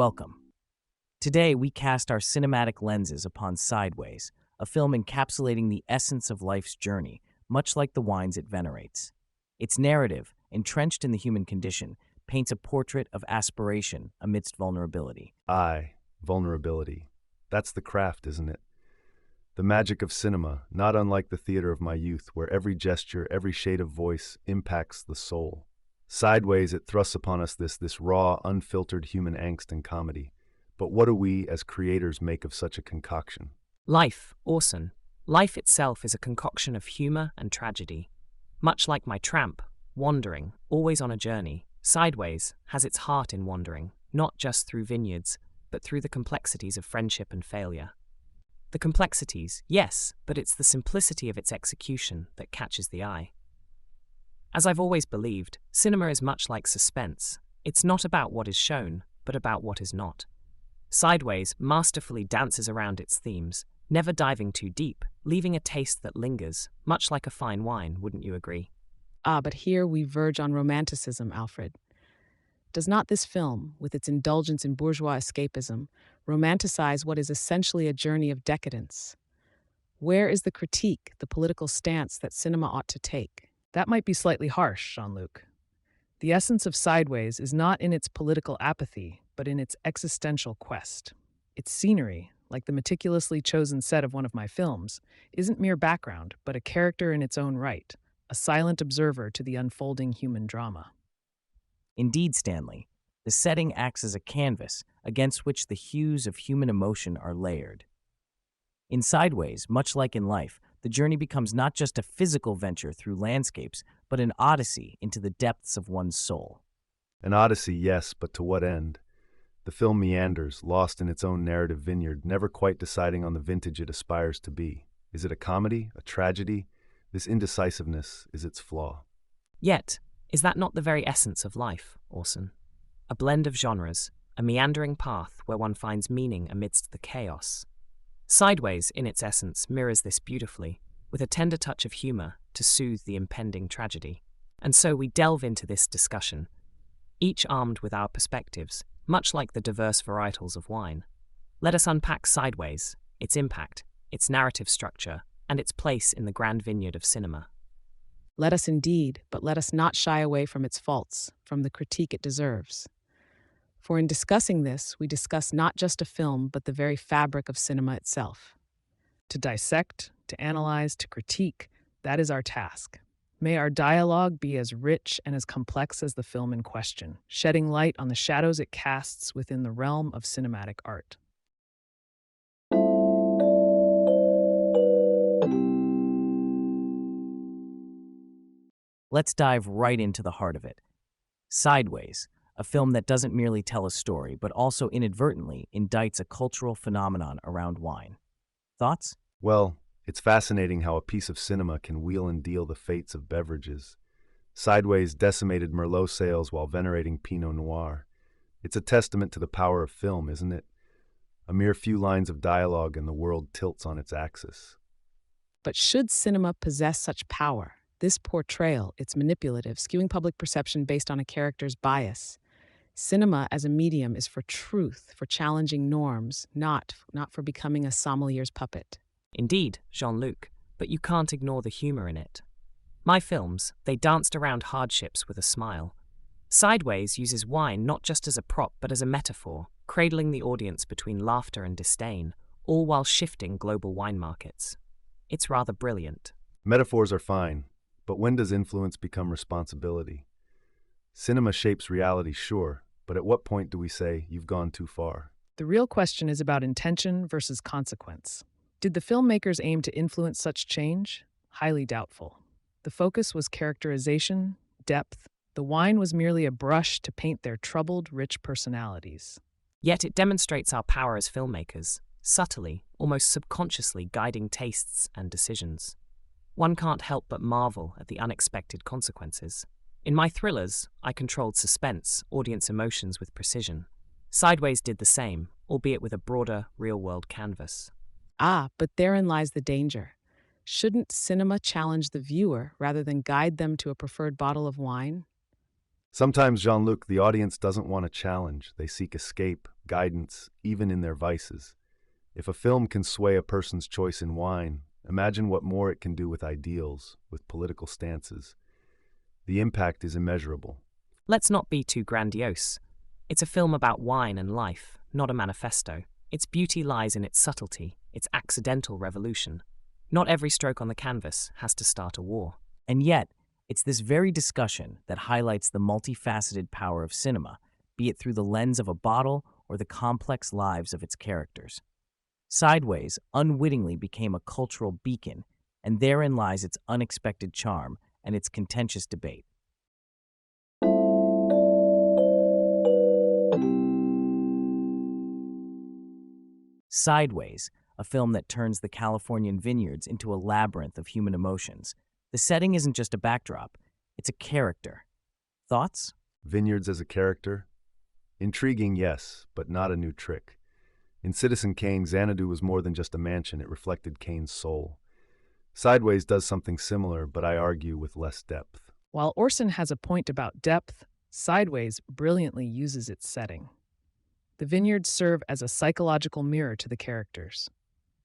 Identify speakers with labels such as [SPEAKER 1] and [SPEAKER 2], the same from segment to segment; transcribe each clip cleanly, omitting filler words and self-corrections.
[SPEAKER 1] welcome. Today, we cast our cinematic lenses upon Sideways, a film encapsulating the essence of life's journey, much like the wines it venerates. Its narrative, entrenched in the human condition, paints a portrait of aspiration amidst vulnerability.
[SPEAKER 2] Vulnerability. That's the craft, isn't it? The magic of cinema, not unlike the theater of my youth, where every gesture, every shade of voice impacts the soul. Sideways, it thrusts upon us this raw, unfiltered human angst and comedy. But what do we, as creators, make of such a concoction?
[SPEAKER 3] Life, Orson. Life itself is a concoction of humor and tragedy. Much like my tramp, wandering, always on a journey, Sideways has its heart in wandering, not just through vineyards, but through the complexities of friendship and failure. The complexities, yes, but it's the simplicity of its execution that catches the eye. As I've always believed, cinema is much like suspense. It's not about what is shown, but about what is not. Sideways masterfully dances around its themes, never diving too deep, leaving a taste that lingers, much like a fine wine, wouldn't you agree?
[SPEAKER 4] But here we verge on romanticism, Alfred. Does not this film, with its indulgence in bourgeois escapism, romanticize what is essentially a journey of decadence? Where is the critique, the political stance that cinema ought to take?
[SPEAKER 5] That might be slightly harsh, Jean-Luc. The essence of Sideways is not in its political apathy, but in its existential quest. Its scenery, like the meticulously chosen set of one of my films, isn't mere background, but a character in its own right, a silent observer to the unfolding human drama.
[SPEAKER 1] Indeed, Stanley, the setting acts as a canvas against which the hues of human emotion are layered. In Sideways, much like in life, the journey becomes not just a physical venture through landscapes, but an odyssey into the depths of one's soul.
[SPEAKER 2] An odyssey, yes, but to what end? The film meanders, lost in its own narrative vineyard, never quite deciding on the vintage it aspires to be. Is it a comedy, a tragedy? This indecisiveness is its flaw.
[SPEAKER 3] Yet, is that not the very essence of life, Orson? A blend of genres, a meandering path where one finds meaning amidst the chaos. Sideways, in its essence, mirrors this beautifully, with a tender touch of humor to soothe the impending tragedy. And so we delve into this discussion, each armed with our perspectives, much like the diverse varietals of wine. Let us unpack Sideways, its impact, its narrative structure, and its place in the grand vineyard of cinema.
[SPEAKER 4] Let us indeed, but let us not shy away from its faults, from the critique it deserves. For in discussing this, we discuss not just a film, but the very fabric of cinema itself.
[SPEAKER 5] To dissect, to analyze, to critique, that is our task. May our dialogue be as rich and as complex as the film in question, shedding light on the shadows it casts within the realm of cinematic art.
[SPEAKER 1] Let's dive right into the heart of it. Sideways, a film that doesn't merely tell a story, but also inadvertently indicts a cultural phenomenon around wine. Thoughts?
[SPEAKER 2] Well, it's fascinating how a piece of cinema can wheel and deal the fates of beverages. Sideways decimated Merlot sales while venerating Pinot Noir. It's a testament to the power of film, isn't it? A mere few lines of dialogue and the world tilts on its axis.
[SPEAKER 4] But should cinema possess such power? This portrayal, it's manipulative, skewing public perception based on a character's bias. Cinema as a medium is for truth, for challenging norms, not for becoming a sommelier's puppet.
[SPEAKER 3] Indeed, Jean-Luc, but you can't ignore the humor in it. My films, they danced around hardships with a smile. Sideways uses wine not just as a prop, but as a metaphor, cradling the audience between laughter and disdain, all while shifting global wine markets. It's rather brilliant.
[SPEAKER 2] Metaphors are fine. But when does influence become responsibility? Cinema shapes reality, sure, but at what point do we say, you've gone too far?
[SPEAKER 5] The real question is about intention versus consequence. Did the filmmakers aim to influence such change? Highly doubtful. The focus was characterization, depth. The wine was merely a brush to paint their troubled, rich personalities.
[SPEAKER 3] Yet it demonstrates our power as filmmakers, subtly, almost subconsciously guiding tastes and decisions. One can't help but marvel at the unexpected consequences. In my thrillers, I controlled suspense, audience emotions with precision. Sideways did the same, albeit with a broader, real-world canvas.
[SPEAKER 4] But therein lies the danger. Shouldn't cinema challenge the viewer rather than guide them to a preferred bottle of wine?
[SPEAKER 2] Sometimes, Jean-Luc, the audience doesn't want a challenge. They seek escape, guidance, even in their vices. If a film can sway a person's choice in wine, imagine what more it can do with ideals, with political stances. The impact is immeasurable.
[SPEAKER 3] Let's not be too grandiose. It's a film about wine and life, not a manifesto. Its beauty lies in its subtlety, its accidental revolution. Not every stroke on the canvas has to start a war.
[SPEAKER 1] And yet, it's this very discussion that highlights the multifaceted power of cinema, be it through the lens of a bottle or the complex lives of its characters. Sideways unwittingly became a cultural beacon, and therein lies its unexpected charm and its contentious debate. Sideways, a film that turns the Californian vineyards into a labyrinth of human emotions. The setting isn't just a backdrop, it's a character. Thoughts?
[SPEAKER 2] Vineyards as a character? Intriguing, yes, but not a new trick. In Citizen Kane, Xanadu was more than just a mansion, it reflected Kane's soul. Sideways does something similar, but I argue with less depth.
[SPEAKER 5] While Orson has a point about depth, Sideways brilliantly uses its setting. The vineyards serve as a psychological mirror to the characters.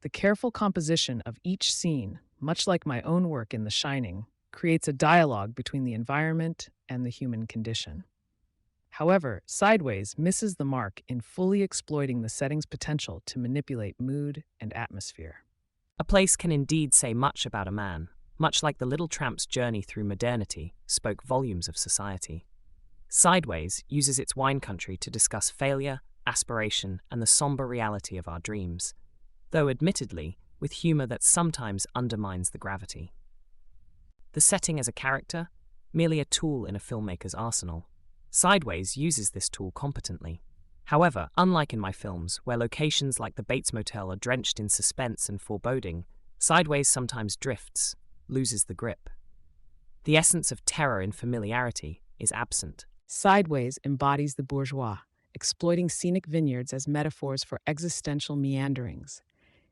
[SPEAKER 5] The careful composition of each scene, much like my own work in The Shining, creates a dialogue between the environment and the human condition. However, Sideways misses the mark in fully exploiting the setting's potential to manipulate mood and atmosphere.
[SPEAKER 3] A place can indeed say much about a man, much like the little tramp's journey through modernity spoke volumes of society. Sideways uses its wine country to discuss failure, aspiration, and the somber reality of our dreams, though admittedly with humor that sometimes undermines the gravity. The setting as a character, merely a tool in a filmmaker's arsenal. Sideways uses this tool competently. However, unlike in my films, where locations like the Bates Motel are drenched in suspense and foreboding, Sideways sometimes drifts, loses the grip. The essence of terror in familiarity is absent.
[SPEAKER 4] Sideways embodies the bourgeois, exploiting scenic vineyards as metaphors for existential meanderings.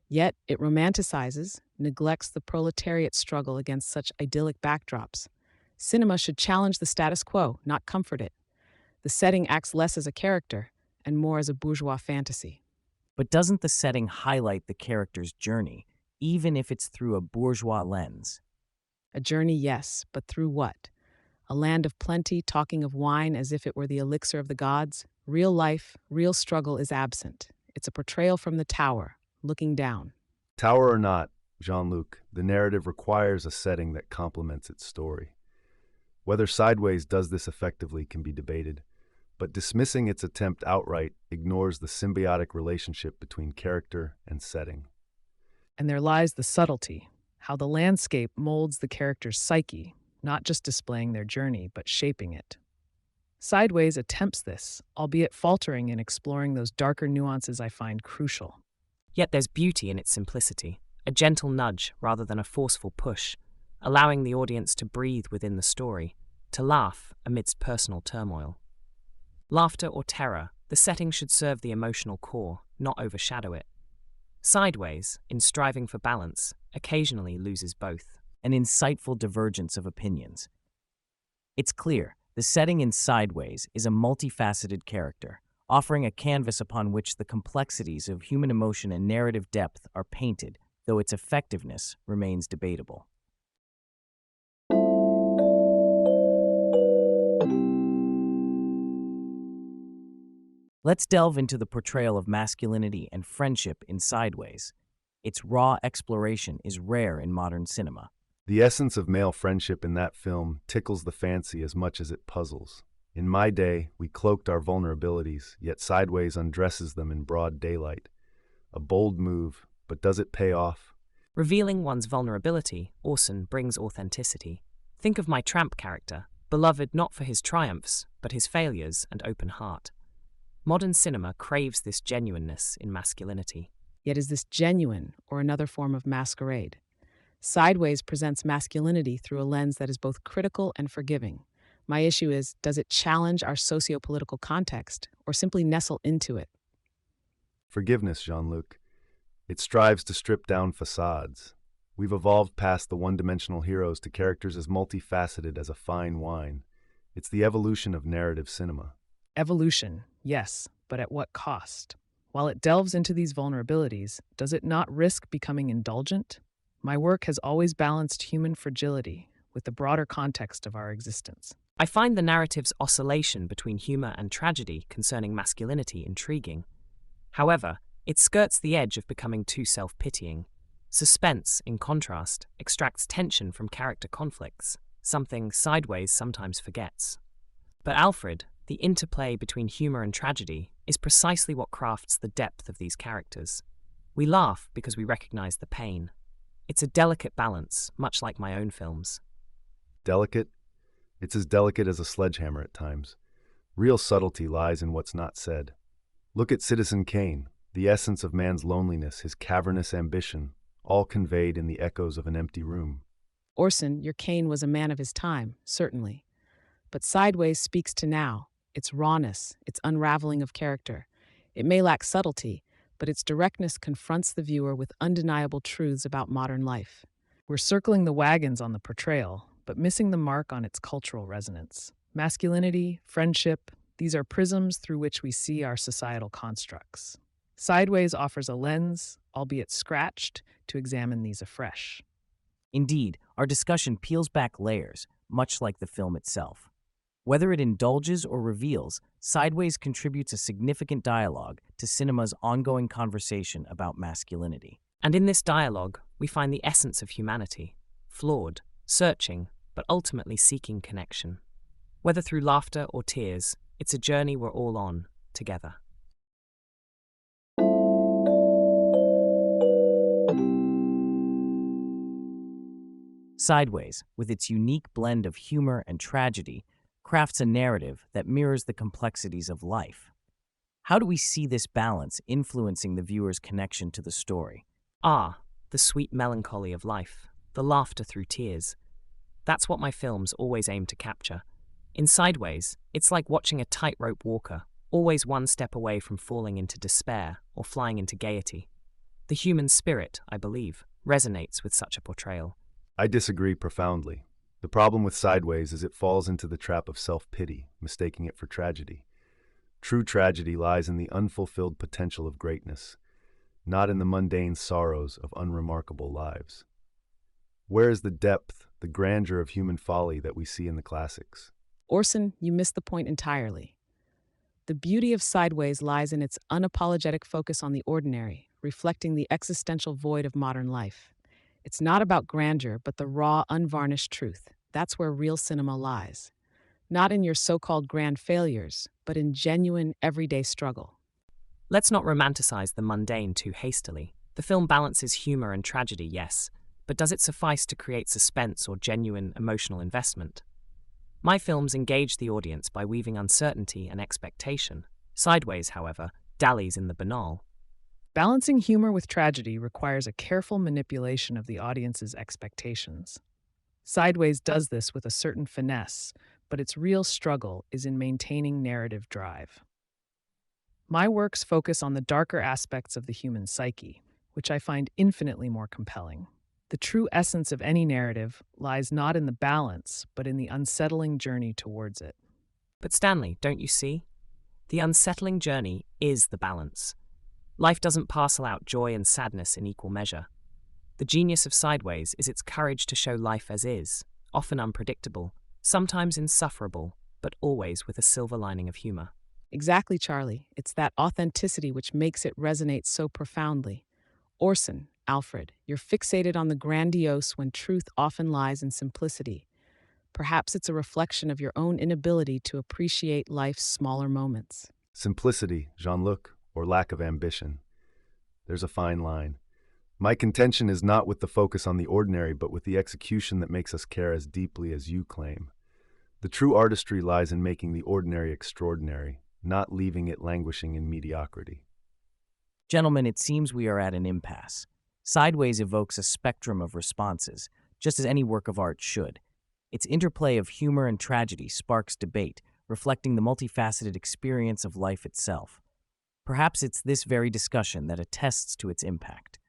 [SPEAKER 4] Yet it romanticizes, neglects the proletariat struggle against such idyllic backdrops. Cinema should challenge the status quo, not comfort it. The setting acts less as a character and more as a bourgeois fantasy.
[SPEAKER 1] But doesn't the setting highlight the character's journey, even if it's through a bourgeois lens?
[SPEAKER 4] A journey, yes, but through what? A land of plenty, talking of wine as if it were the elixir of the gods? Real life, real struggle is absent. It's a portrayal from the tower, looking down.
[SPEAKER 2] Tower or not, Jean-Luc, the narrative requires a setting that complements its story. Whether Sideways does this effectively can be debated, but dismissing its attempt outright ignores the symbiotic relationship between character and setting.
[SPEAKER 5] And there lies the subtlety, how the landscape molds the character's psyche, not just displaying their journey, but shaping it. Sideways attempts this, albeit faltering in exploring those darker nuances I find crucial.
[SPEAKER 3] Yet there's beauty in its simplicity, a gentle nudge rather than a forceful push, allowing the audience to breathe within the story, to laugh amidst personal turmoil. Laughter or terror, the setting should serve the emotional core, not overshadow it. Sideways, in striving for balance, occasionally loses both.
[SPEAKER 1] An insightful divergence of opinions. It's clear, the setting in Sideways is a multifaceted character, offering a canvas upon which the complexities of human emotion and narrative depth are painted, though its effectiveness remains debatable. Let's delve into the portrayal of masculinity and friendship in Sideways. Its raw exploration is rare in modern cinema.
[SPEAKER 2] The essence of male friendship in that film tickles the fancy as much as it puzzles. In my day, we cloaked our vulnerabilities, yet Sideways undresses them in broad daylight. A bold move, but does it pay off?
[SPEAKER 3] Revealing one's vulnerability, Orson brings authenticity. Think of my tramp character, beloved not for his triumphs, but his failures and open heart. Modern cinema craves this genuineness in masculinity.
[SPEAKER 4] Yet is this genuine or another form of masquerade? Sideways presents masculinity through a lens that is both critical and forgiving. My issue is, does it challenge our socio-political context or simply nestle into it?
[SPEAKER 2] Forgiveness, Jean-Luc. It strives to strip down facades. We've evolved past the one-dimensional heroes to characters as multifaceted as a fine wine. It's the evolution of narrative cinema.
[SPEAKER 5] Evolution, yes, but at what cost? While it delves into these vulnerabilities, does it not risk becoming indulgent? My work has always balanced human fragility with the broader context of our existence.
[SPEAKER 3] I find the narrative's oscillation between humor and tragedy concerning masculinity intriguing. However, it skirts the edge of becoming too self-pitying. Suspense, in contrast, extracts tension from character conflicts, something Sideways sometimes forgets. But Alfred, the interplay between humor and tragedy, is precisely what crafts the depth of these characters. We laugh because we recognize the pain. It's a delicate balance, much like my own films.
[SPEAKER 2] Delicate? It's as delicate as a sledgehammer at times. Real subtlety lies in what's not said. Look at Citizen Kane, the essence of man's loneliness, his cavernous ambition, all conveyed in the echoes of an empty room.
[SPEAKER 4] Orson, your Kane was a man of his time, certainly. But Sideways speaks to now, its rawness, its unraveling of character. It may lack subtlety, but its directness confronts the viewer with undeniable truths about modern life.
[SPEAKER 5] We're circling the wagons on the portrayal, but missing the mark on its cultural resonance. Masculinity, friendship, these are prisms through which we see our societal constructs. Sideways offers a lens, albeit scratched, to examine these afresh.
[SPEAKER 1] Indeed, our discussion peels back layers, much like the film itself. Whether it indulges or reveals, Sideways contributes a significant dialogue to cinema's ongoing conversation about masculinity.
[SPEAKER 3] And in this dialogue, we find the essence of humanity, flawed, searching, but ultimately seeking connection. Whether through laughter or tears, it's a journey we're all on, together.
[SPEAKER 1] Sideways, with its unique blend of humor and tragedy, crafts a narrative that mirrors the complexities of life. How do we see this balance influencing the viewer's connection to the story?
[SPEAKER 3] The sweet melancholy of life, the laughter through tears. That's what my films always aim to capture. In Sideways, it's like watching a tightrope walker, always one step away from falling into despair or flying into gaiety. The human spirit, I believe, resonates with such a portrayal.
[SPEAKER 2] I disagree profoundly. The problem with Sideways is it falls into the trap of self-pity, mistaking it for tragedy. True tragedy lies in the unfulfilled potential of greatness, not in the mundane sorrows of unremarkable lives. Where is the depth, the grandeur of human folly that we see in the classics?
[SPEAKER 4] Orson, you missed the point entirely. The beauty of Sideways lies in its unapologetic focus on the ordinary, reflecting the existential void of modern life. It's not about grandeur, but the raw, unvarnished truth. That's where real cinema lies. Not in your so-called grand failures, but in genuine, everyday struggle.
[SPEAKER 3] Let's not romanticize the mundane too hastily. The film balances humor and tragedy, yes, but does it suffice to create suspense or genuine emotional investment? My films engage the audience by weaving uncertainty and expectation. Sideways, however, dallies in the banal.
[SPEAKER 5] Balancing humor with tragedy requires a careful manipulation of the audience's expectations. Sideways does this with a certain finesse, but its real struggle is in maintaining narrative drive. My works focus on the darker aspects of the human psyche, which I find infinitely more compelling. The true essence of any narrative lies not in the balance, but in the unsettling journey towards it.
[SPEAKER 3] But Stanley, don't you see? The unsettling journey is the balance. Life doesn't parcel out joy and sadness in equal measure. The genius of Sideways is its courage to show life as is, often unpredictable, sometimes insufferable, but always with a silver lining of humor.
[SPEAKER 4] Exactly, Charlie. It's that authenticity which makes it resonate so profoundly. Orson, Alfred, you're fixated on the grandiose when truth often lies in simplicity. Perhaps it's a reflection of your own inability to appreciate life's smaller moments.
[SPEAKER 2] Simplicity, Jean-Luc, or lack of ambition. There's a fine line. My contention is not with the focus on the ordinary, but with the execution that makes us care as deeply as you claim. The true artistry lies in making the ordinary extraordinary, not leaving it languishing in mediocrity.
[SPEAKER 1] Gentlemen, it seems we are at an impasse. Sideways evokes a spectrum of responses, just as any work of art should. Its interplay of humor and tragedy sparks debate, reflecting the multifaceted experience of life itself. Perhaps it's this very discussion that attests to its impact.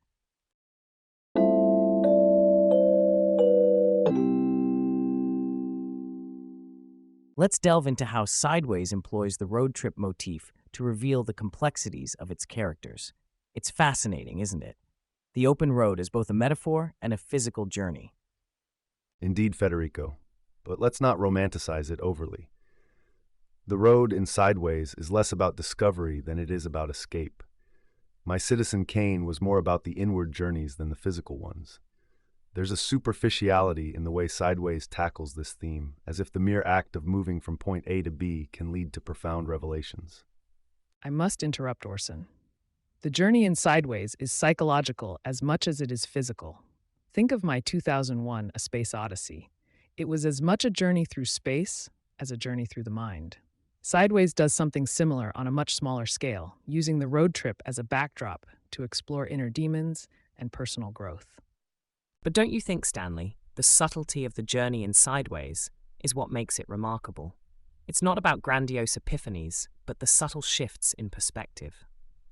[SPEAKER 1] Let's delve into how Sideways employs the road trip motif to reveal the complexities of its characters. It's fascinating, isn't it? The open road is both a metaphor and a physical journey.
[SPEAKER 2] Indeed, Federico. But let's not romanticize it overly. The road in Sideways is less about discovery than it is about escape. My Citizen Kane was more about the inward journeys than the physical ones. There's a superficiality in the way Sideways tackles this theme, as if the mere act of moving from point A to B can lead to profound revelations.
[SPEAKER 5] I must interrupt, Orson. The journey in Sideways is psychological as much as it is physical. Think of my 2001 A Space Odyssey. It was as much a journey through space as a journey through the mind. Sideways does something similar on a much smaller scale, using the road trip as a backdrop to explore inner demons and personal growth.
[SPEAKER 3] But don't you think, Stanley, the subtlety of the journey in Sideways is what makes it remarkable? It's not about grandiose epiphanies, but the subtle shifts in perspective.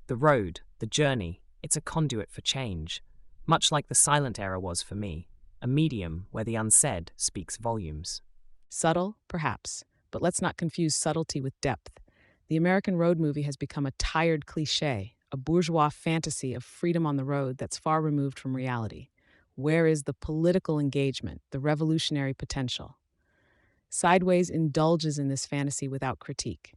[SPEAKER 3] The road, the journey, it's a conduit for change, much like the silent era was for me, a medium where the unsaid speaks volumes.
[SPEAKER 4] Subtle, perhaps, but let's not confuse subtlety with depth. The American road movie has become a tired cliché, a bourgeois fantasy of freedom on the road that's far removed from reality. Where is the political engagement, the revolutionary potential? Sideways indulges in this fantasy without critique.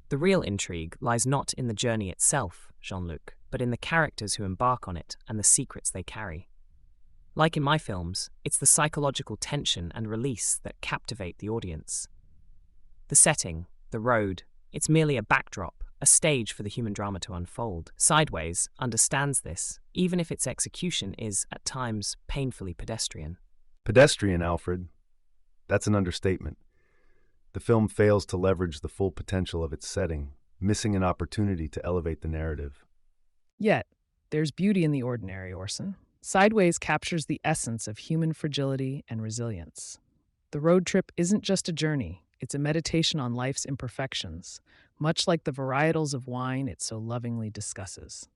[SPEAKER 3] The real intrigue lies not in the journey itself, Jean-Luc, but in the characters who embark on it and the secrets they carry. Like in my films, it's the psychological tension and release that captivate the audience. The setting, the road, it's merely a backdrop, a stage for the human drama to unfold. Sideways understands this, even if its execution is, at times, painfully pedestrian.
[SPEAKER 2] Pedestrian, Alfred. That's an understatement. The film fails to leverage the full potential of its setting, missing an opportunity to elevate the narrative.
[SPEAKER 5] Yet, there's beauty in the ordinary, Orson. Sideways captures the essence of human fragility and resilience. The road trip isn't just a journey, it's a meditation on life's imperfections, much like the varietals of wine it so lovingly discusses.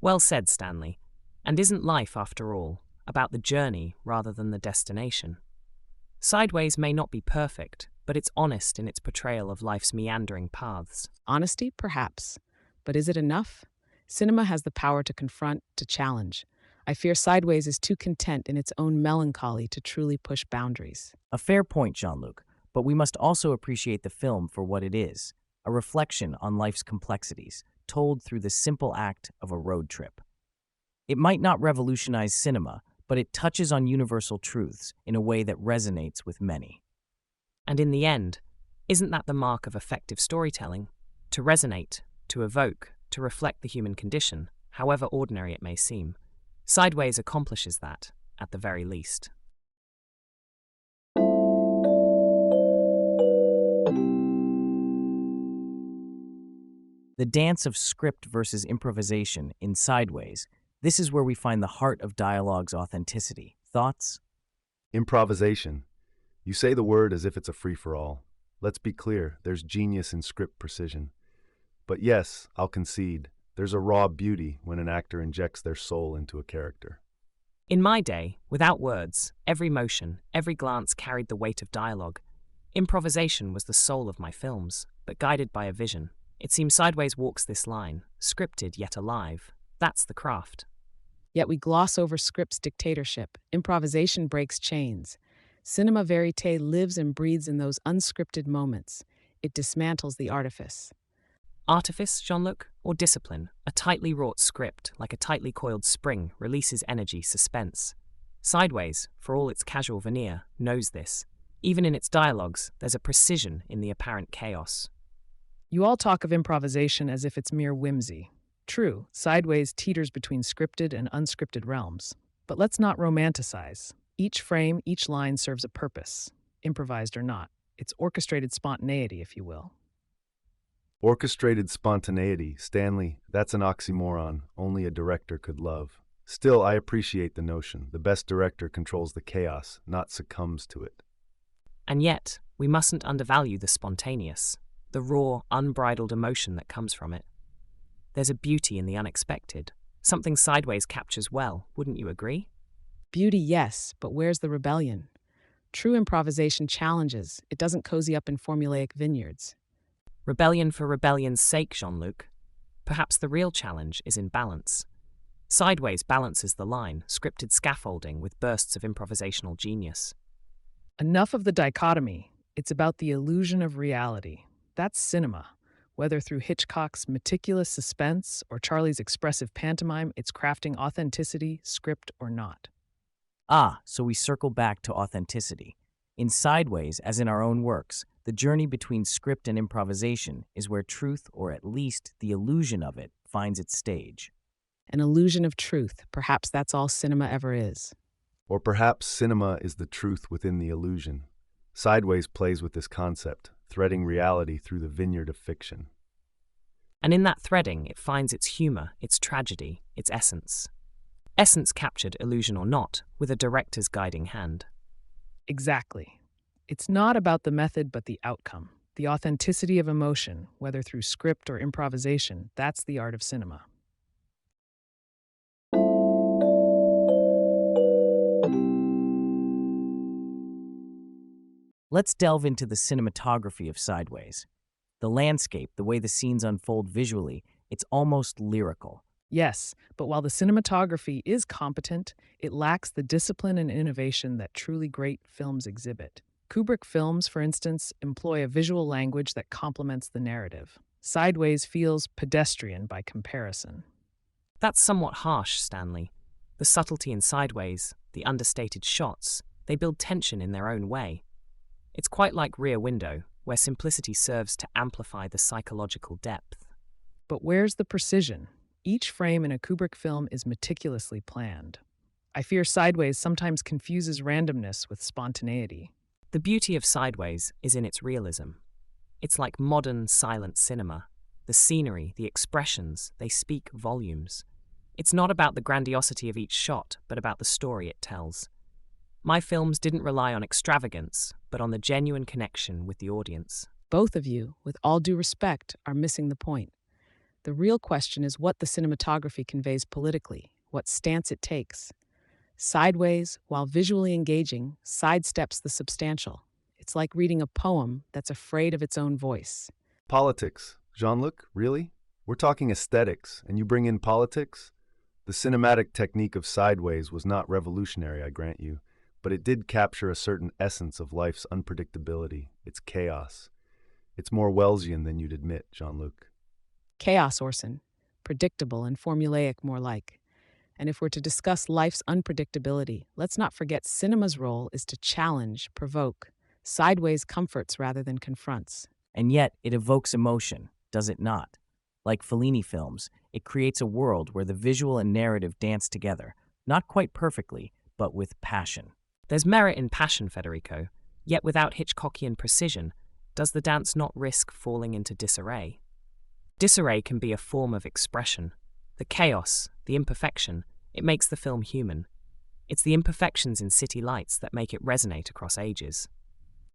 [SPEAKER 3] Well said, Stanley. And isn't life, after all, about the journey rather than the destination? Sideways may not be perfect, but it's honest in its portrayal of life's meandering paths.
[SPEAKER 4] Honesty, perhaps. But is it enough? Cinema has the power to confront, to challenge. I fear Sideways is too content in its own melancholy to truly push boundaries.
[SPEAKER 1] A fair point, Jean-Luc, but we must also appreciate the film for what it is, a reflection on life's complexities, told through the simple act of a road trip. It might not revolutionize cinema, but it touches on universal truths in a way that resonates with many.
[SPEAKER 3] And in the end, isn't that the mark of effective storytelling? To resonate, to evoke, to reflect the human condition, however ordinary it may seem. Sideways accomplishes that, at the very least.
[SPEAKER 1] The dance of script versus improvisation in Sideways, this is where we find the heart of dialogue's authenticity. Thoughts?
[SPEAKER 2] Improvisation. You say the word as if it's a free-for-all. Let's be clear, there's genius in script precision. But yes, I'll concede, there's a raw beauty when an actor injects their soul into a character.
[SPEAKER 3] In my day, without words, every motion, every glance carried the weight of dialogue. Improvisation was the soul of my films, but guided by a vision. It seems Sideways walks this line, scripted yet alive. That's the craft.
[SPEAKER 4] Yet we gloss over script's dictatorship. Improvisation breaks chains. Cinema verite lives and breathes in those unscripted moments. It dismantles the artifice.
[SPEAKER 3] Artifice, Jean-Luc, or discipline? A tightly wrought script, like a tightly coiled spring, releases energy, suspense. Sideways, for all its casual veneer, knows this. Even in its dialogues, there's a precision in the apparent chaos.
[SPEAKER 5] You all talk of improvisation as if it's mere whimsy. True, Sideways teeters between scripted and unscripted realms. But let's not romanticize. Each frame, each line serves a purpose, improvised or not. It's orchestrated spontaneity, if you will.
[SPEAKER 2] Orchestrated spontaneity, Stanley, that's an oxymoron only a director could love. Still, I appreciate the notion. The best director controls the chaos, not succumbs to it.
[SPEAKER 3] And yet, we mustn't undervalue the spontaneous, the raw, unbridled emotion that comes from it. There's a beauty in the unexpected, something Sideways captures well, wouldn't you agree?
[SPEAKER 4] Beauty, yes, but where's the rebellion? True improvisation challenges. It doesn't cozy up in formulaic vineyards.
[SPEAKER 3] Rebellion for rebellion's sake, Jean-Luc. Perhaps the real challenge is in balance. Sideways balances the line, scripted scaffolding with bursts of improvisational genius.
[SPEAKER 5] Enough of the dichotomy. It's about the illusion of reality. That's cinema. Whether through Hitchcock's meticulous suspense or Charlie's expressive pantomime, it's crafting authenticity, script or not.
[SPEAKER 1] Ah, so we circle back to authenticity. In Sideways, as in our own works, the journey between script and improvisation is where truth, or at least the illusion of it, finds its stage.
[SPEAKER 4] An illusion of truth. Perhaps that's all cinema ever is.
[SPEAKER 2] Or perhaps cinema is the truth within the illusion. Sideways plays with this concept, threading reality through the vineyard of fiction.
[SPEAKER 3] And in that threading, it finds its humor, its tragedy, its essence. Essence captured, illusion or not, with a director's guiding hand.
[SPEAKER 5] Exactly. It's not about the method but the outcome. The authenticity of emotion, whether through script or improvisation, that's the art of cinema.
[SPEAKER 1] Let's delve into the cinematography of Sideways. The landscape, the way the scenes unfold visually, it's almost lyrical.
[SPEAKER 5] Yes, but while the cinematography is competent, it lacks the discipline and innovation that truly great films exhibit. Kubrick films, for instance, employ a visual language that complements the narrative. Sideways feels pedestrian by comparison.
[SPEAKER 3] That's somewhat harsh, Stanley. The subtlety in Sideways, the understated shots, they build tension in their own way. It's quite like Rear Window, where simplicity serves to amplify the psychological depth.
[SPEAKER 5] But where's the precision? Each frame in a Kubrick film is meticulously planned. I fear Sideways sometimes confuses randomness with spontaneity.
[SPEAKER 3] The beauty of Sideways is in its realism. It's like modern silent cinema. The scenery, the expressions, they speak volumes. It's not about the grandiosity of each shot, but about the story it tells. My films didn't rely on extravagance, but on the genuine connection with the audience.
[SPEAKER 4] Both of you, with all due respect, are missing the point. The real question is what the cinematography conveys politically, what stance it takes. Sideways, while visually engaging, sidesteps the substantial. It's like reading a poem that's afraid of its own voice.
[SPEAKER 2] Politics. Jean-Luc, really? We're talking aesthetics, and you bring in politics? The cinematic technique of Sideways was not revolutionary, I grant you, but it did capture a certain essence of life's unpredictability, its chaos. It's more Wellesian than you'd admit, Jean-Luc.
[SPEAKER 4] Chaos, Orson. Predictable and formulaic more like. And if we're to discuss life's unpredictability, let's not forget cinema's role is to challenge, provoke. Sideways comforts rather than confronts.
[SPEAKER 1] And yet, it evokes emotion, does it not? Like Fellini films, it creates a world where the visual and narrative dance together, not quite perfectly, but with passion.
[SPEAKER 3] There's merit in passion, Federico, yet without Hitchcockian precision, does the dance not risk falling into disarray? Disarray can be a form of expression. The chaos, the imperfection, it makes the film human. It's the imperfections in city lights that make it resonate across ages.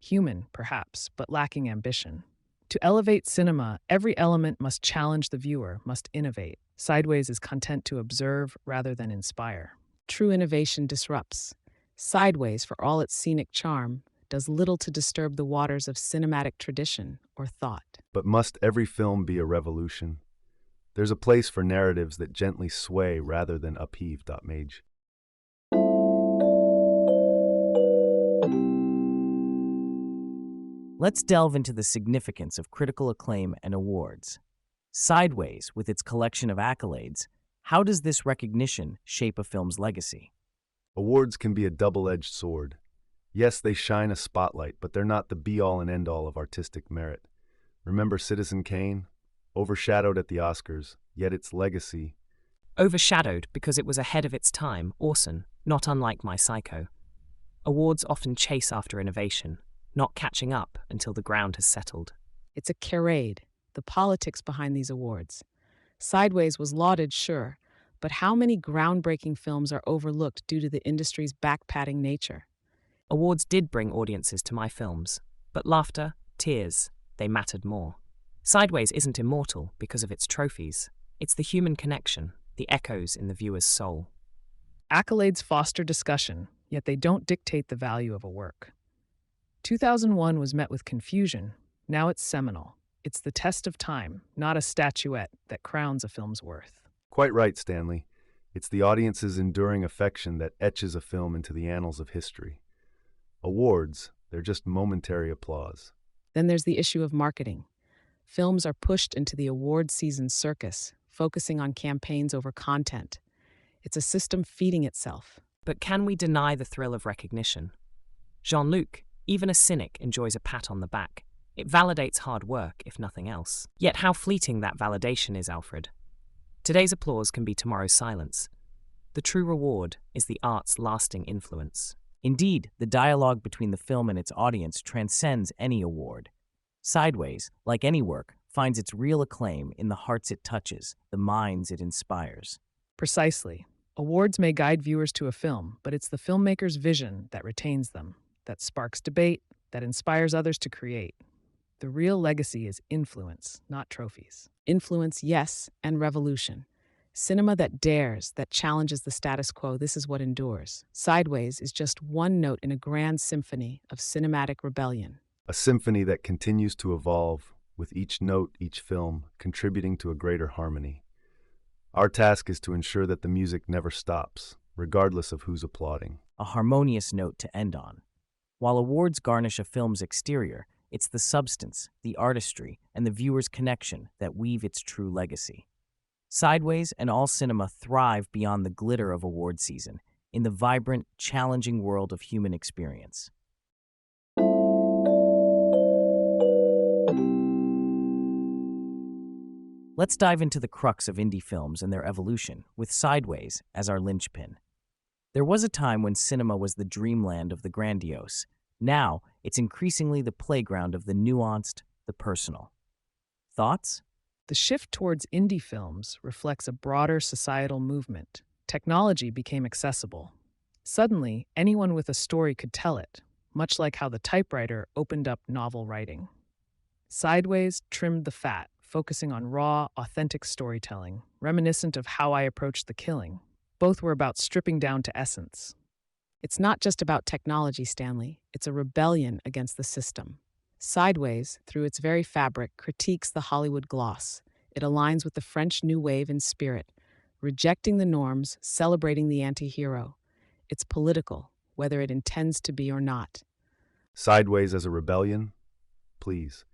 [SPEAKER 5] Human, perhaps, but lacking ambition. To elevate cinema, every element must challenge the viewer, must innovate. Sideways is content to observe rather than inspire.
[SPEAKER 4] True innovation disrupts. Sideways, for all its scenic charm, does little to disturb the waters of cinematic tradition or thought.
[SPEAKER 2] But must every film be a revolution? There's a place for narratives that gently sway rather than upheave. Mage.
[SPEAKER 1] Let's delve into the significance of critical acclaim and awards. Sideways, with its collection of accolades, how does this recognition shape a film's legacy?
[SPEAKER 2] Awards can be a double-edged sword. Yes, they shine a spotlight, but they're not the be-all and end-all of artistic merit. Remember Citizen Kane? Overshadowed at the Oscars, yet its legacy.
[SPEAKER 3] Overshadowed because it was ahead of its time, Orson, not unlike My Psycho. Awards often chase after innovation, not catching up until the ground has settled.
[SPEAKER 4] It's a charade, the politics behind these awards. Sideways was lauded, sure, but how many groundbreaking films are overlooked due to the industry's back-patting nature?
[SPEAKER 3] Awards did bring audiences to my films, but laughter, tears, they mattered more. Sideways isn't immortal because of its trophies. It's the human connection, the echoes in the viewer's soul.
[SPEAKER 5] Accolades foster discussion, yet they don't dictate the value of a work. 2001 was met with confusion. Now it's seminal. It's the test of time, not a statuette that crowns a film's worth.
[SPEAKER 2] Quite right, Stanley. It's the audience's enduring affection that etches a film into the annals of history. Awards, they're just momentary applause.
[SPEAKER 4] Then there's the issue of marketing. Films are pushed into the award season circus, focusing on campaigns over content. It's a system feeding itself.
[SPEAKER 3] But can we deny the thrill of recognition? Jean-Luc, even a cynic, enjoys a pat on the back. It validates hard work, if nothing else. Yet how fleeting that validation is, Alfred. Today's applause can be tomorrow's silence. The true reward is the art's lasting influence.
[SPEAKER 1] Indeed, the dialogue between the film and its audience transcends any award. Sideways, like any work, finds its real acclaim in the hearts it touches, the minds it inspires.
[SPEAKER 5] Precisely. Awards may guide viewers to a film, but it's the filmmaker's vision that retains them, that sparks debate, that inspires others to create. The real legacy is influence, not trophies.
[SPEAKER 4] Influence, yes, and revolution. Cinema that dares, that challenges the status quo, this is what endures. Sideways is just one note in a grand symphony of cinematic rebellion.
[SPEAKER 2] A symphony that continues to evolve, with each note, each film, contributing to a greater harmony. Our task is to ensure that the music never stops, regardless of who's applauding.
[SPEAKER 1] A harmonious note to end on. While awards garnish a film's exterior, it's the substance, the artistry, and the viewer's connection that weave its true legacy. Sideways and all cinema thrive beyond the glitter of award season, in the vibrant, challenging world of human experience. Let's dive into the crux of indie films and their evolution, with Sideways as our linchpin. There was a time when cinema was the dreamland of the grandiose. Now, it's increasingly the playground of the nuanced, the personal. Thoughts?
[SPEAKER 5] The shift towards indie films reflects a broader societal movement. Technology became accessible. Suddenly, anyone with a story could tell it, much like how the typewriter opened up novel writing. Sideways trimmed the fat, focusing on raw, authentic storytelling, reminiscent of How I Approached the Killing. Both were about stripping down to essence.
[SPEAKER 4] It's not just about technology, Stanley. It's a rebellion against the system. Sideways, through its very fabric, critiques the Hollywood gloss. It aligns with the French New Wave in spirit, rejecting the norms, celebrating the anti-hero. It's political, whether it intends to be or not.
[SPEAKER 2] Sideways as a rebellion? Please.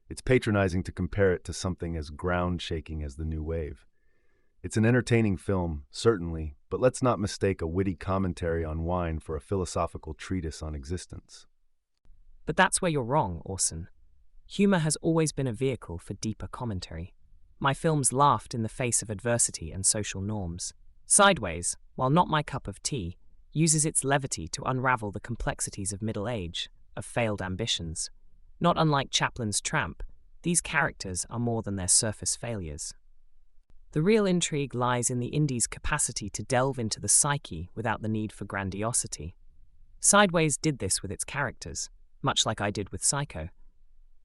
[SPEAKER 2] It's patronizing to compare it to something as ground-shaking as the New Wave. It's an entertaining film, certainly, but let's not mistake a witty commentary on wine for a philosophical treatise on existence.
[SPEAKER 3] But that's where you're wrong, Orson. Humor has always been a vehicle for deeper commentary. My films laughed in the face of adversity and social norms. Sideways, while not my cup of tea, uses its levity to unravel the complexities of middle age, of failed ambitions. Not unlike Chaplin's Tramp, these characters are more than their surface failures. The real intrigue lies in the indie's capacity to delve into the psyche without the need for grandiosity. Sideways did this with its characters, much like I did with Psycho.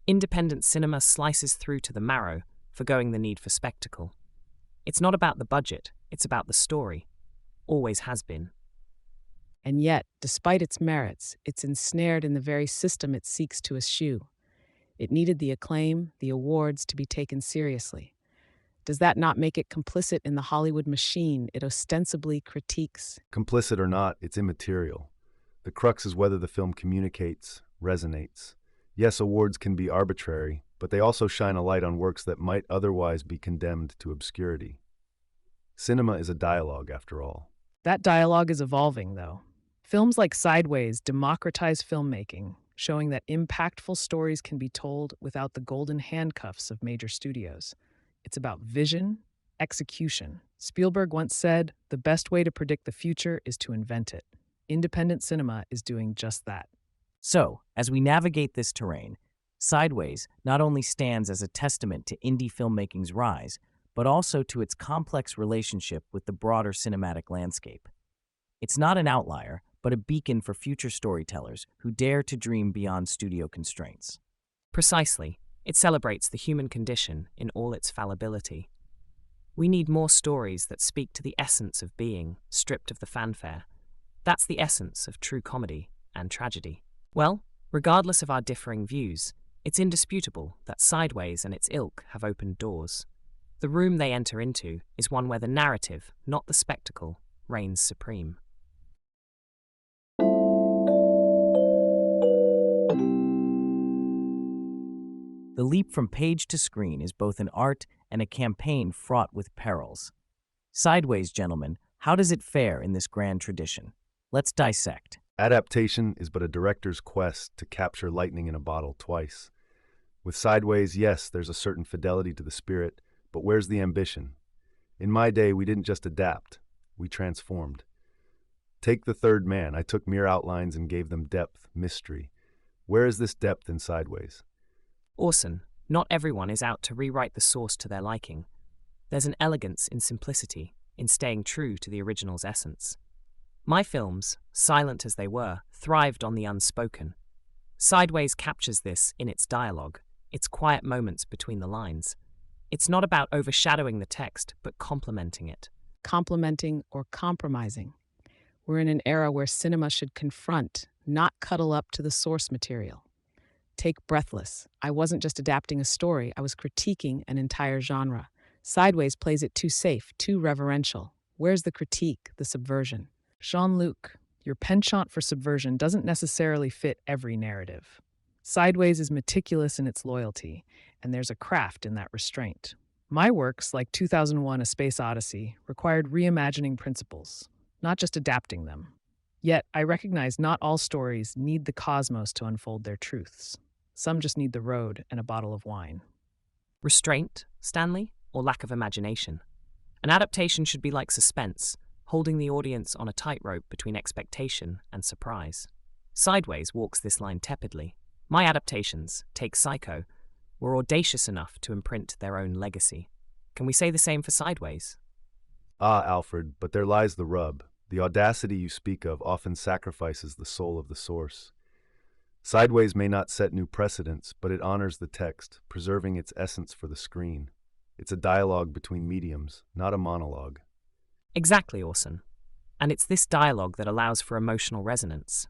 [SPEAKER 3] Independent cinema slices through to the marrow, forgoing the need for spectacle. It's not about the budget, it's about the story. Always has been.
[SPEAKER 4] And yet, despite its merits, it's ensnared in the very system it seeks to eschew. It needed the acclaim, the awards, to be taken seriously. Does that not make it complicit in the Hollywood machine it ostensibly critiques?
[SPEAKER 2] Complicit or not, it's immaterial. The crux is whether the film communicates, resonates. Yes, awards can be arbitrary, but they also shine a light on works that might otherwise be condemned to obscurity. Cinema is a dialogue, after all.
[SPEAKER 5] That dialogue is evolving, though. Films like Sideways democratize filmmaking, showing that impactful stories can be told without the golden handcuffs of major studios. It's about vision, execution. Spielberg once said, "The best way to predict the future is to invent it." Independent cinema is doing just that.
[SPEAKER 1] So, as we navigate this terrain, Sideways not only stands as a testament to indie filmmaking's rise, but also to its complex relationship with the broader cinematic landscape. It's not an outlier, but a beacon for future storytellers who dare to dream beyond studio constraints.
[SPEAKER 3] Precisely, it celebrates the human condition in all its fallibility. We need more stories that speak to the essence of being, stripped of the fanfare. That's the essence of true comedy and tragedy. Well, Regardless of our differing views, it's indisputable that Sideways and its ilk have opened doors. The room they enter into is one where the narrative, not the spectacle, reigns supreme.
[SPEAKER 1] The leap from page to screen is both an art and a campaign fraught with perils. Sideways, gentlemen, how does it fare in this grand tradition? Let's dissect.
[SPEAKER 2] Adaptation is but a director's quest to capture lightning in a bottle twice. With Sideways, yes, there's a certain fidelity to the spirit, but where's the ambition? In my day, we didn't just adapt, we transformed. Take The Third Man. I took mere outlines and gave them depth, mystery. Where is this depth in Sideways?
[SPEAKER 3] Orson, not everyone is out to rewrite the source to their liking. There's an elegance in simplicity, in staying true to the original's essence. My films, silent as they were, thrived on the unspoken. Sideways captures this in its dialogue, its quiet moments between the lines. It's not about overshadowing the text, but complementing it.
[SPEAKER 4] Complementing or compromising. We're in an era where cinema should confront, not cuddle up to the source material. Take Breathless. I wasn't just adapting a story, I was critiquing an entire genre. Sideways plays it too safe, too reverential. Where's the critique, the subversion?
[SPEAKER 5] Jean-Luc, your penchant for subversion doesn't necessarily fit every narrative. Sideways is meticulous in its loyalty, and there's a craft in that restraint. My works, like 2001: A Space Odyssey, required reimagining principles, not just adapting them. Yet, I recognize not all stories need the cosmos to unfold their truths. Some just need the road and a bottle of wine.
[SPEAKER 3] Restraint, Stanley, or lack of imagination? An adaptation should be like suspense, holding the audience on a tightrope between expectation and surprise. Sideways walks this line tepidly. My adaptations, take Psycho, were audacious enough to imprint their own legacy. Can we say the same for Sideways?
[SPEAKER 2] Ah, Alfred, but there lies the rub. The audacity you speak of often sacrifices the soul of the source. Sideways may not set new precedents, but it honors the text, preserving its essence for the screen. It's a dialogue between mediums, not a monologue.
[SPEAKER 3] Exactly, Orson. And it's this dialogue that allows for emotional resonance.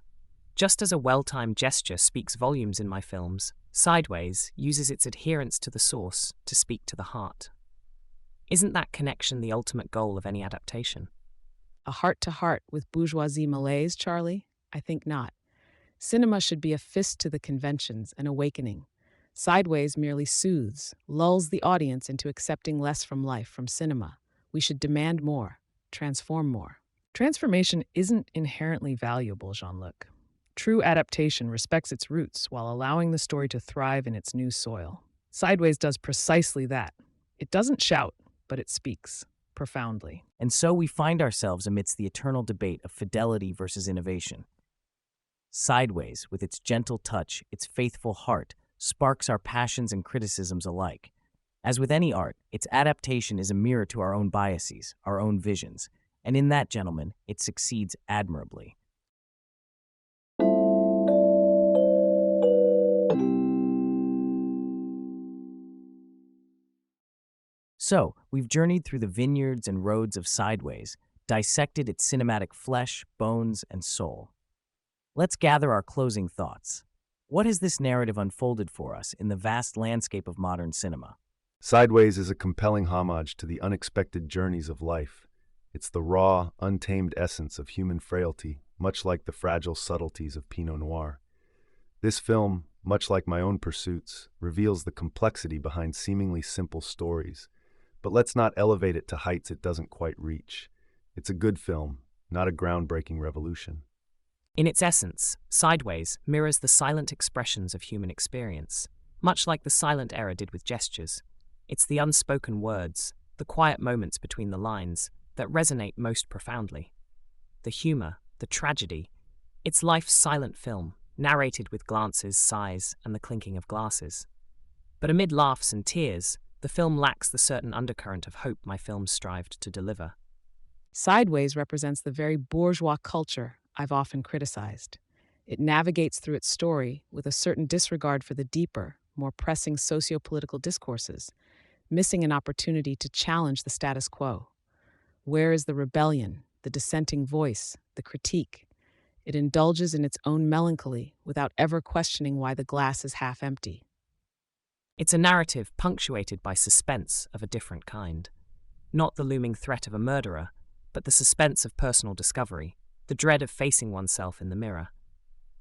[SPEAKER 3] Just as a well-timed gesture speaks volumes in my films, Sideways uses its adherence to the source to speak to the heart. Isn't that connection the ultimate goal of any adaptation?
[SPEAKER 4] A heart-to-heart with bourgeoisie malaise, Charlie? I think not. Cinema should be a fist to the conventions, an awakening. Sideways merely soothes, lulls the audience into accepting less from life, from cinema. We should demand more, transform more.
[SPEAKER 5] Transformation isn't inherently valuable, Jean-Luc. True adaptation respects its roots while allowing the story to thrive in its new soil. Sideways does precisely that. It doesn't shout, but it speaks, profoundly.
[SPEAKER 1] And so we find ourselves amidst the eternal debate of fidelity versus innovation. Sideways, with its gentle touch, its faithful heart, sparks our passions and criticisms alike. As with any art, its adaptation is a mirror to our own biases, our own visions, and in that, gentlemen, it succeeds admirably. So, we've journeyed through the vineyards and roads of Sideways, dissected its cinematic flesh, bones, and soul. Let's gather our closing thoughts. What has this narrative unfolded for us in the vast landscape of modern cinema?
[SPEAKER 2] Sideways is a compelling homage to the unexpected journeys of life. It's the raw, untamed essence of human frailty, much like the fragile subtleties of Pinot Noir. This film, much like my own pursuits, reveals the complexity behind seemingly simple stories. But let's not elevate it to heights it doesn't quite reach. It's a good film, not a groundbreaking revolution.
[SPEAKER 3] In its essence, Sideways mirrors the silent expressions of human experience, much like the silent era did with gestures. It's the unspoken words, the quiet moments between the lines, that resonate most profoundly. The humor, the tragedy, it's life's silent film, narrated with glances, sighs, and the clinking of glasses. But amid laughs and tears, the film lacks the certain undercurrent of hope my films strived to deliver.
[SPEAKER 4] Sideways represents the very bourgeois culture I've often criticized. It navigates through its story with a certain disregard for the deeper, more pressing socio-political discourses, missing an opportunity to challenge the status quo. Where is the rebellion, the dissenting voice, the critique? It indulges in its own melancholy without ever questioning why the glass is half empty.
[SPEAKER 3] It's a narrative punctuated by suspense of a different kind. Not the looming threat of a murderer, but the suspense of personal discovery, the dread of facing oneself in the mirror.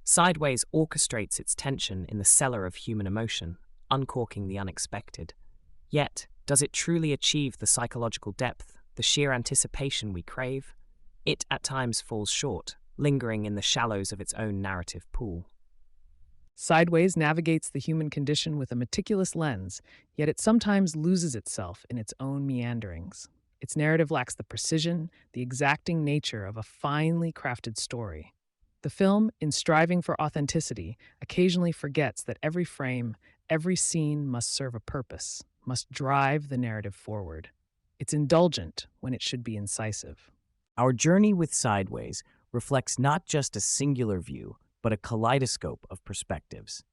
[SPEAKER 3] Sideways orchestrates its tension in the cellar of human emotion, uncorking the unexpected. Yet, does it truly achieve the psychological depth, the sheer anticipation we crave? It at times falls short, lingering in the shallows of its own narrative pool.
[SPEAKER 5] Sideways navigates the human condition with a meticulous lens, yet it sometimes loses itself in its own meanderings. Its narrative lacks the precision, the exacting nature of a finely crafted story. The film, in striving for authenticity, occasionally forgets that every frame, every scene must serve a purpose, must drive the narrative forward. It's indulgent when it should be incisive.
[SPEAKER 1] Our journey with Sideways reflects not just a singular view, but a kaleidoscope of perspectives.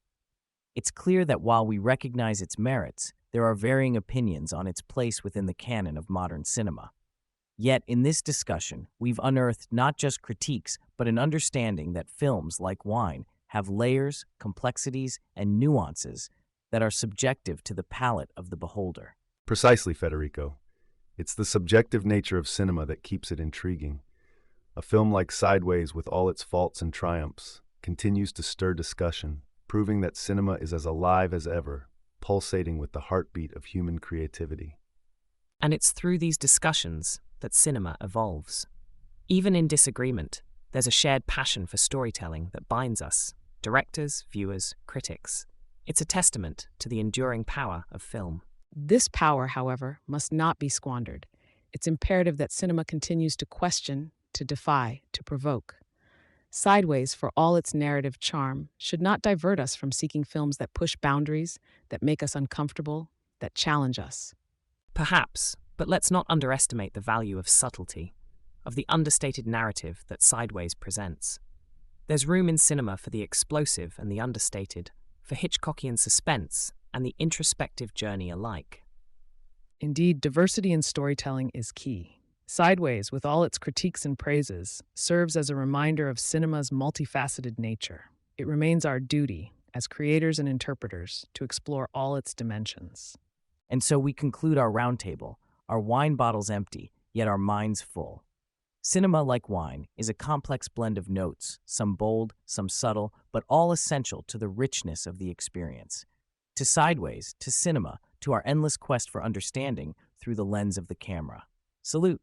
[SPEAKER 1] It's clear that while we recognize its merits, there are varying opinions on its place within the canon of modern cinema. Yet, in this discussion, we've unearthed not just critiques, but an understanding that films, like wine, have layers, complexities, and nuances that are subjective to the palate of the beholder.
[SPEAKER 2] Precisely, Federico. It's the subjective nature of cinema that keeps it intriguing. A film like Sideways, with all its faults and triumphs, continues to stir discussion, proving that cinema is as alive as ever, pulsating with the heartbeat of human creativity.
[SPEAKER 3] And it's through these discussions that cinema evolves. Even in disagreement, there's a shared passion for storytelling that binds us, directors, viewers, critics. It's a testament to the enduring power of film.
[SPEAKER 4] This power, however, must not be squandered. It's imperative that cinema continues to question, to defy, to provoke. Sideways, for all its narrative charm, should not divert us from seeking films that push boundaries, that make us uncomfortable, that challenge us.
[SPEAKER 3] Perhaps, but let's not underestimate the value of subtlety, of the understated narrative that Sideways presents. There's room in cinema for the explosive and the understated, for Hitchcockian suspense and the introspective journey alike.
[SPEAKER 5] Indeed, diversity in storytelling is key. Sideways, with all its critiques and praises, serves as a reminder of cinema's multifaceted nature. It remains our duty, as creators and interpreters, to explore all its dimensions.
[SPEAKER 1] And so we conclude our roundtable, our wine bottles empty, yet our minds full. Cinema, like wine, is a complex blend of notes, some bold, some subtle, but all essential to the richness of the experience. To Sideways, to cinema, to our endless quest for understanding through the lens of the camera. Salute.